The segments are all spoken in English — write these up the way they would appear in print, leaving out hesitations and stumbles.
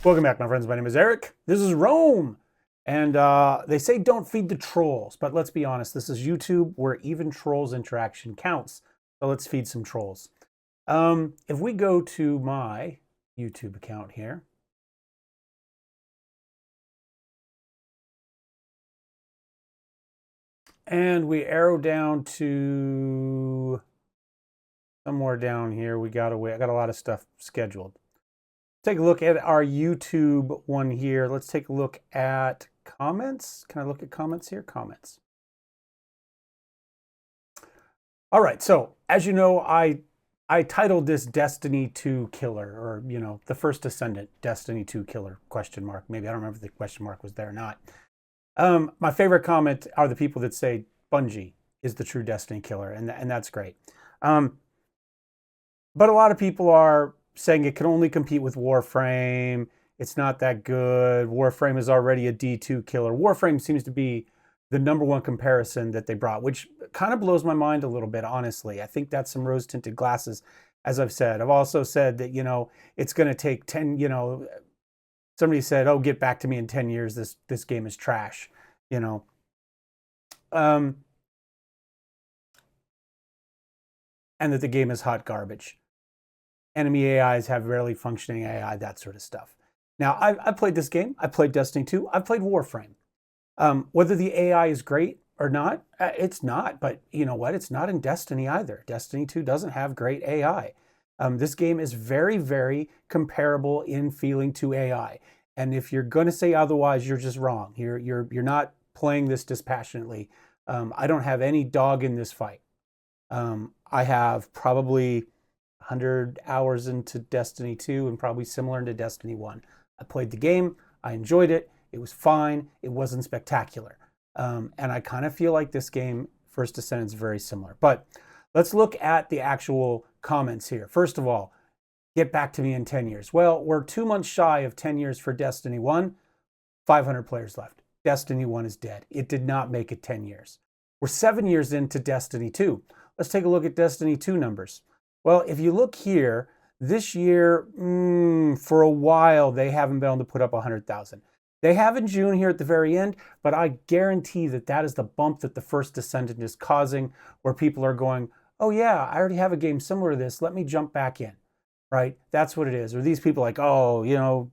Welcome back, my friends. My name is Eric. This is Rome. And they say don't feed the trolls, but let's be honest, this is YouTube where even trolls interaction counts. So let's feed some trolls. If we go to my YouTube account here, and we arrow down to somewhere down here, I got a lot of stuff scheduled. Take a look at our YouTube one here. Let's take a look at comments. Can I look at comments here? Comments. All right, so as you know, I titled this Destiny 2 Killer, or, you know, the First Descendent Destiny 2 Killer, question mark. Maybe, I don't remember if the question mark was there or not. My favorite comment are the people that say Bungie is the true Destiny killer, and that's great. But a lot of people are saying it can only compete with Warframe. It's not that good. Warframe is already a D2 killer. Warframe seems to be the #1 comparison that they brought, which kind of blows my mind a little bit, honestly. I think that's some rose-tinted glasses, as I've said. I've also said that, you know, it's going to take 10, you know, somebody said, oh, get back to me in 10 years. This game is trash, you know. And that the game is hot garbage. Enemy AIs have rarely functioning AI, that sort of stuff. Now, I've played this game. I played Destiny 2. I've played Warframe. Whether the AI is great or not, it's not. But you know what? It's not in Destiny either. Destiny 2 doesn't have great AI. This game is very, very comparable in feeling to AI. And if you're going to say otherwise, you're just wrong. You're not playing this dispassionately. I don't have any dog in this fight. I have probably 100 hours into Destiny 2 and probably similar into Destiny 1. I played the game. I enjoyed it. It was fine. It wasn't spectacular. And I kind of feel like this game, First Descendant, is very similar. But let's look at the actual comments here. First of all, get back to me in 10 years. Well, we're 2 months shy of 10 years for Destiny 1. 500 players left. Destiny 1 is dead. It did not make it 10 years. We're 7 years into Destiny 2. Let's take a look at Destiny 2 numbers. Well, if you look here, this year, for a while, they haven't been able to put up 100,000. They have in June here at the very end, but I guarantee that that is the bump that the First Descendant is causing, where people are going, oh yeah, I already have a game similar to this. Let me jump back in, right? That's what it is. Or these people like, oh, you know,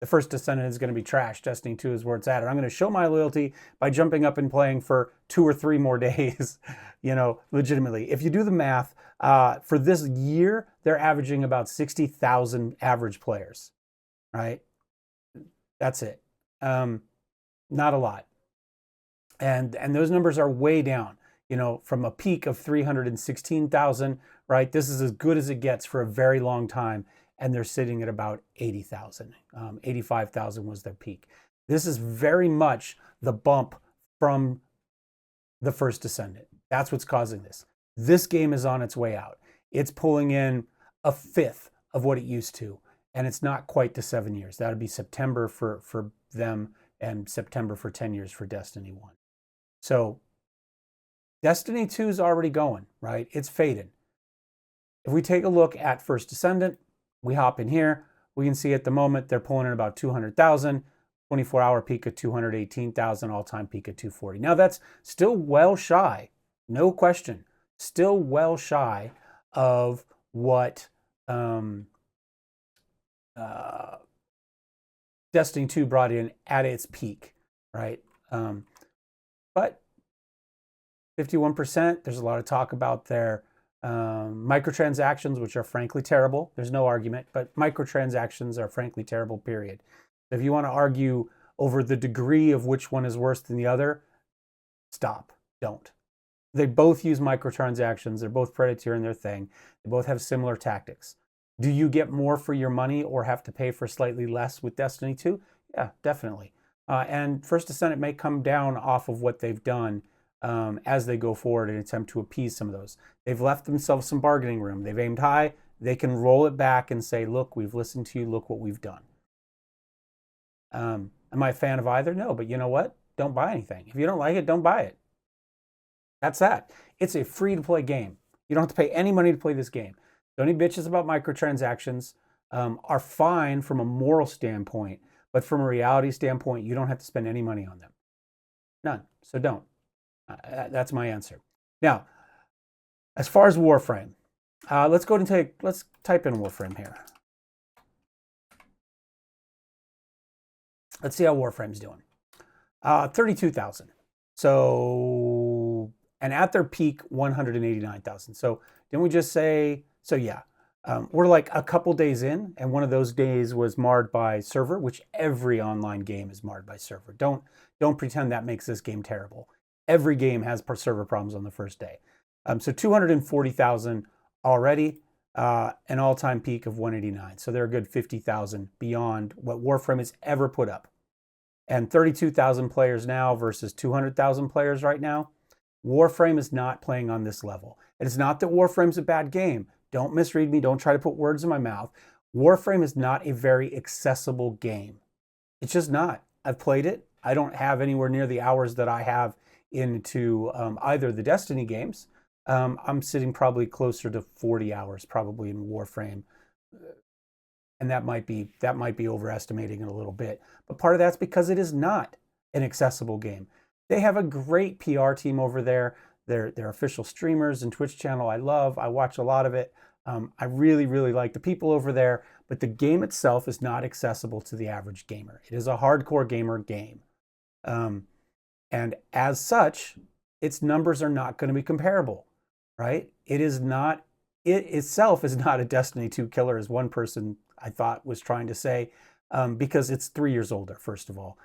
the First Descendant is going to be trash. Destiny 2 is where it's at. And I'm going to show my loyalty by jumping up and playing for 2 or 3 more days, you know, legitimately. If you do the math, for this year, they're averaging about 60,000 average players, right? That's it. Not a lot. And those numbers are way down, you know, from a peak of 316,000, right? This is as good as it gets for a very long time. And they're sitting at about 80,000. 85,000 was their peak. This is very much the bump from the First Descendant. That's what's causing this. This game is on its way out. It's pulling in a fifth of what it used to, and it's not quite to 7 years. That would be September for them and September for 10 years for Destiny 1. So Destiny 2 is already going, right? It's faded. If we take a look at First Descendant, we hop in here. We can see at the moment they're pulling in about 200,000, 24-hour peak of 218,000, all-time peak of 240. Now that's still well shy, no question, still well shy of what Destiny 2 brought in at its peak, right? But 51%, there's a lot of talk about their microtransactions, which are frankly terrible. There's no argument, but microtransactions are frankly terrible, period. If you want to argue over the degree of which one is worse than the other, stop. Don't. They both use microtransactions. They're both predatory in their thing. They both have similar tactics. Do you get more for your money or have to pay for slightly less with Destiny 2? Yeah, definitely. And First Descendant may come down off of what they've done as they go forward and attempt to appease some of those. They've left themselves some bargaining room. They've aimed high. They can roll it back and say, look, we've listened to you. Look what we've done. Am I a fan of either? No, but you know what? Don't buy anything. If you don't like it, don't buy it. That's that. It's a free-to-play game. You don't have to pay any money to play this game. Don't need bitches about microtransactions. are fine from a moral standpoint, but from a reality standpoint, you don't have to spend any money on them. None. So don't. That's my answer. Now, as far as Warframe, let's type in Warframe here. Let's see how Warframe's doing. 32,000. So, and at their peak, 189,000. So didn't we just say, so yeah, we're like a couple days in, and one of those days was marred by server, which every online game is marred by server. Don't pretend that makes this game terrible. Every game has server problems on the first day. So 240,000 already, an all-time peak of 189. So they're a good 50,000 beyond what Warframe has ever put up. And 32,000 players now versus 200,000 players right now. Warframe is not playing on this level. It is not that Warframe's a bad game. Don't misread me. Don't try to put words in my mouth. Warframe is not a very accessible game. It's just not. I've played it. I don't have anywhere near the hours that I have into either the Destiny games. I'm sitting probably closer to 40 hours probably in Warframe. And that might be overestimating it a little bit. But part of that's because it is not an accessible game. They have a great PR team over there. Their official streamers and Twitch channel I love. I watch a lot of it. I really, really like the people over there. But the game itself is not accessible to the average gamer. It is a hardcore gamer game. And as such, its numbers are not going to be comparable, right? It itself is not a Destiny 2 killer, as one person I thought was trying to say, because it's 3 years older, first of all.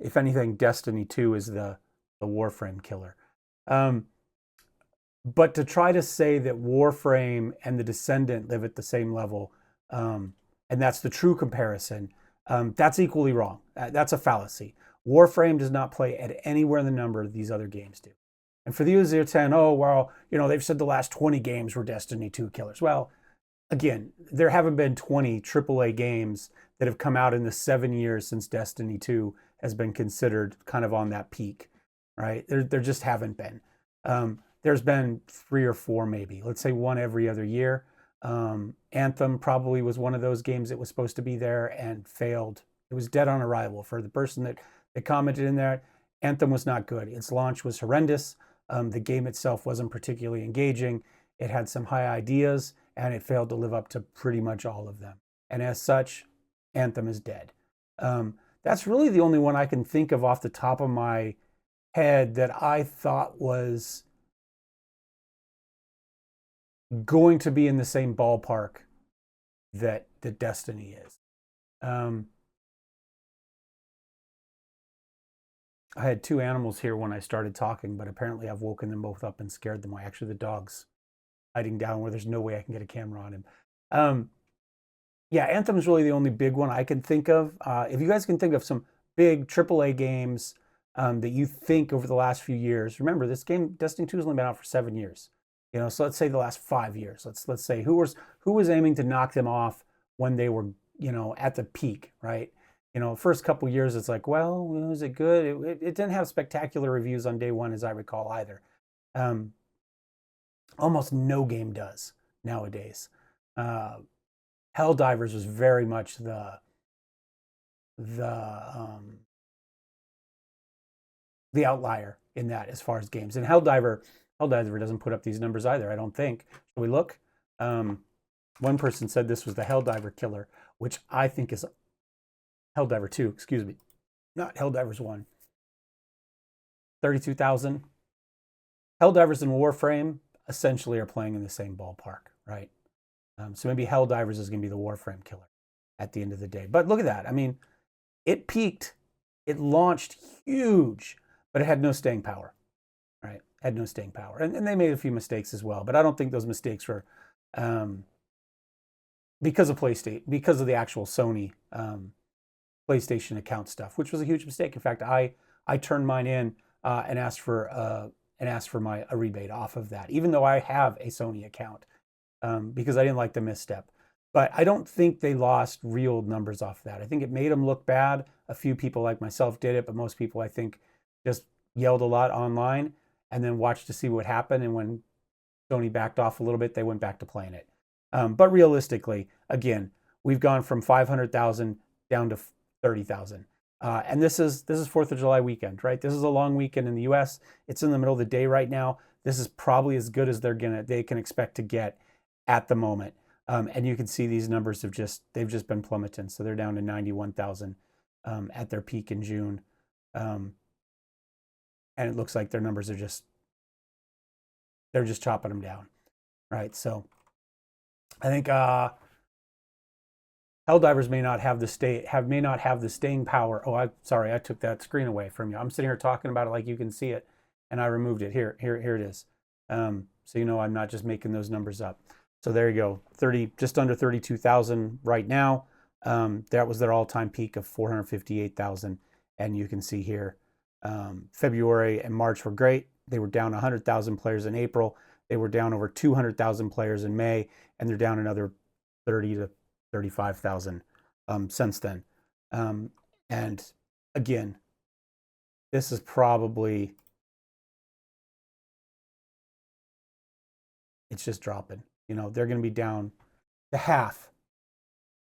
If anything, Destiny 2 is the Warframe killer. But to try to say that Warframe and the Descendant live at the same level, and that's the true comparison, that's equally wrong. That's a fallacy. Warframe does not play at anywhere in the number these other games do. And for those that are saying, oh, well, they've said the last 20 games were Destiny 2 killers. Well, again, there haven't been 20 AAA games that have come out in the 7 years since Destiny 2 has been considered kind of on that peak, right? There just haven't been. There's been 3 or 4 maybe. Let's say one every other year. Anthem probably was one of those games that was supposed to be there and failed. It was dead on arrival. For the person that commented in there, Anthem was not good. Its launch was horrendous. The game itself wasn't particularly engaging. It had some high ideas, and it failed to live up to pretty much all of them. And as such, Anthem is dead. That's really the only one I can think of off the top of my head that I thought was going to be in the same ballpark that Destiny is. I had 2 animals here when I started talking, but apparently I've woken them both up and scared them away. Actually, the dog's hiding down where there's no way I can get a camera on him. Yeah, Anthem is really the only big one I can think of. If you guys can think of some big AAA games that you think over the last few years, remember this game, Destiny 2, has only been out for 7 years. So let's say the last 5 years. Let's say who was aiming to knock them off when they were at the peak, right? First couple years, it's like, well, was it good? It didn't have spectacular reviews on day one, as I recall, either. Almost no game does nowadays. Helldivers was very much the outlier in that as far as games. And Helldiver doesn't put up these numbers either, I don't think. Shall we look? One person said this was the Helldiver killer, which I think is Helldiver 2, excuse me, not Helldivers 1. 32,000. Helldivers and Warframe essentially are playing in the same ballpark, right? So maybe Helldivers is going to be the Warframe killer at the end of the day. But look at that. I mean, it peaked, it launched huge, but it had no staying power, right? Had no staying power. And they made a few mistakes as well, but I don't think those mistakes were because of PlayStation, because of the actual Sony PlayStation account stuff, which was a huge mistake. In fact, I turned mine in and asked for a rebate off of that, even though I have a Sony account, because I didn't like the misstep. But I don't think they lost real numbers off that. I think it made them look bad. A few people like myself did it, but most people, I think, just yelled a lot online and then watched to see what happened. And when Sony backed off a little bit, they went back to playing it. But realistically, again, we've gone from 500,000 down to 30,000. And this is 4th of July weekend, right? This is a long weekend in the US. It's in the middle of the day right now. This is probably as good as they can expect to get at the moment. And you can see these numbers they've just been plummeting. So they're down to 91,000 at their peak in June. And it looks like their numbers are they're just chopping them down, right? So I think helldivers may not have the staying power. Oh, sorry, I took that screen away from you. I'm sitting here talking about it like you can see it, and I removed it. Here it is. So you know I'm not just making those numbers up. So there you go, just under 32,000 right now. That was their all-time peak of 458,000, and you can see here, February and March were great. They were down 100,000 players in April. They were down over 200,000 players in May, and they're down another 30 to 35,000 since then. And again, this is probably, it's just dropping. You know, they're going to be down to half,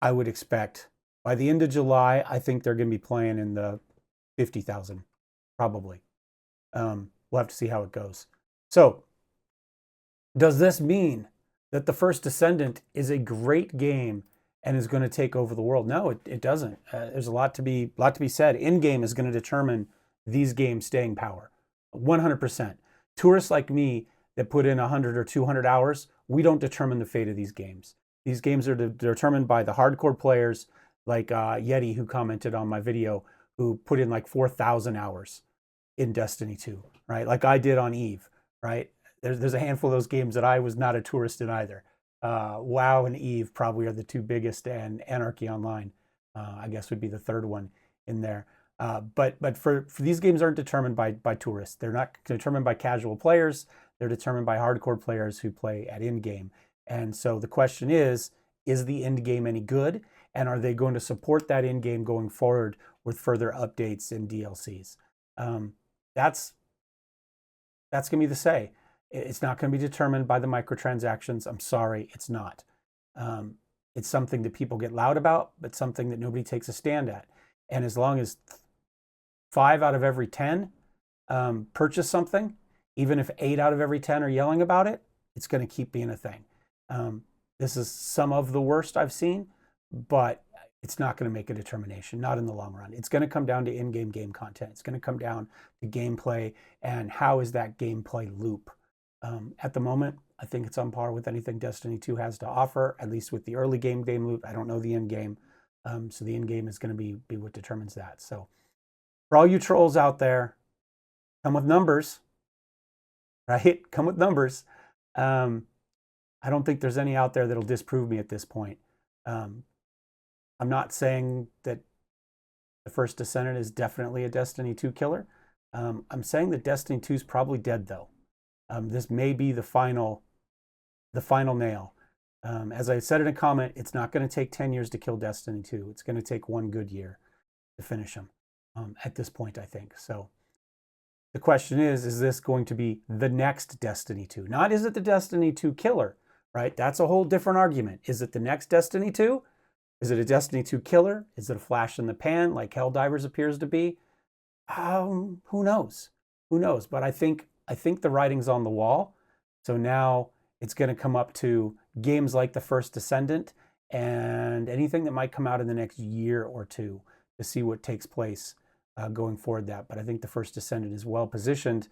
I would expect. By the end of July, I think they're going to be playing in the 50,000, probably. We'll have to see how it goes. So, does this mean that the First Descendant is a great game and is going to take over the world? No, it doesn't. There's a lot to be said. Endgame is going to determine these games' staying power, 100%. Tourists like me that put in 100 or 200 hours, we don't determine the fate of these games. These games are determined by the hardcore players, like Yeti, who commented on my video, who put in like 4,000 hours in Destiny 2, right? Like I did on Eve, right? There's a handful of those games that I was not a tourist in either. WoW and Eve probably are the two biggest, and Anarchy Online, I guess, would be the third one in there. But for these games aren't determined by tourists. They're not determined by casual players. They're determined by hardcore players who play at endgame. And so the question is the endgame any good? And are they going to support that endgame going forward with further updates and DLCs? That's going to be the say. It's not going to be determined by the microtransactions. I'm sorry, it's not. It's something that people get loud about, but something that nobody takes a stand at. And as long as 5 out of every 10 purchase something, even if 8 out of every 10 are yelling about it, it's going to keep being a thing. This is some of the worst I've seen, but it's not going to make a determination, not in the long run. It's going to come down to in-game game content. It's going to come down to gameplay and how is that gameplay loop. At the moment, I think it's on par with anything Destiny 2 has to offer, at least with the early game loop. I don't know the end game. So the end game is going to be what determines that. So for all you trolls out there, come with numbers, right? Come with numbers. I don't think there's any out there that'll disprove me at this point. I'm not saying that the First Descendant is definitely a Destiny 2 killer. I'm saying that Destiny 2 is probably dead, though. This may be the final nail. As I said in a comment, it's not going to take 10 years to kill Destiny 2. It's going to take one good year to finish them at this point, I think. So the question is this going to be the next Destiny 2? Not is it the Destiny 2 killer, right? That's a whole different argument. Is it the next Destiny 2? Is it a Destiny 2 killer? Is it a flash in the pan like Helldivers appears to be? Who knows? Who knows? But I think the writing's on the wall. So now it's going to come up to games like the First Descendant and anything that might come out in the next year or two to see what takes place going forward. But I think the First Descendant is well positioned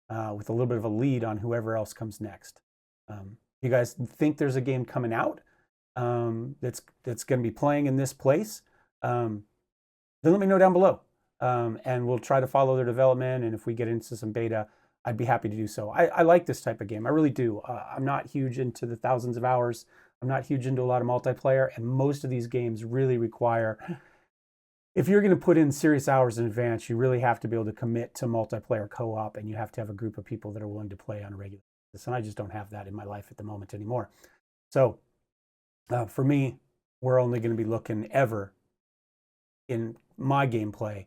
with a little bit of a lead on whoever else comes next. You guys think there's a game coming out that's going to be playing in this place? Then let me know down below, and we'll try to follow their development. And if we get into some beta, I'd be happy to do so. I like this type of game. I really do. I'm not huge into the thousands of hours. I'm not huge into a lot of multiplayer, and most of these games really require, if you're going to put in serious hours in advance, you really have to be able to commit to multiplayer co-op, and you have to have a group of people that are willing to play on a regular basis. And I just don't have that in my life at the moment anymore. So for me, we're only going to be looking ever in my gameplay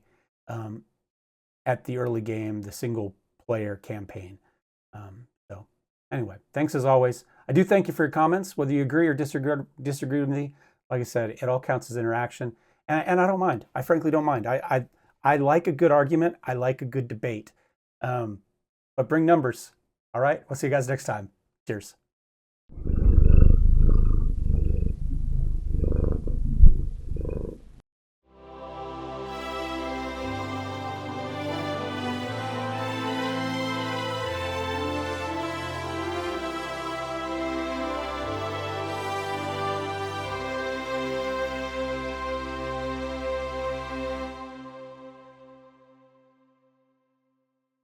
at the early game, the single player campaign. So anyway, thanks as always. I do thank you for your comments. Whether you agree or disagree with me, Like I said, it all counts as interaction, and I don't mind. I frankly don't mind. I like a good argument. I like a good debate, but bring numbers. All right. We'll see you guys next time. Cheers.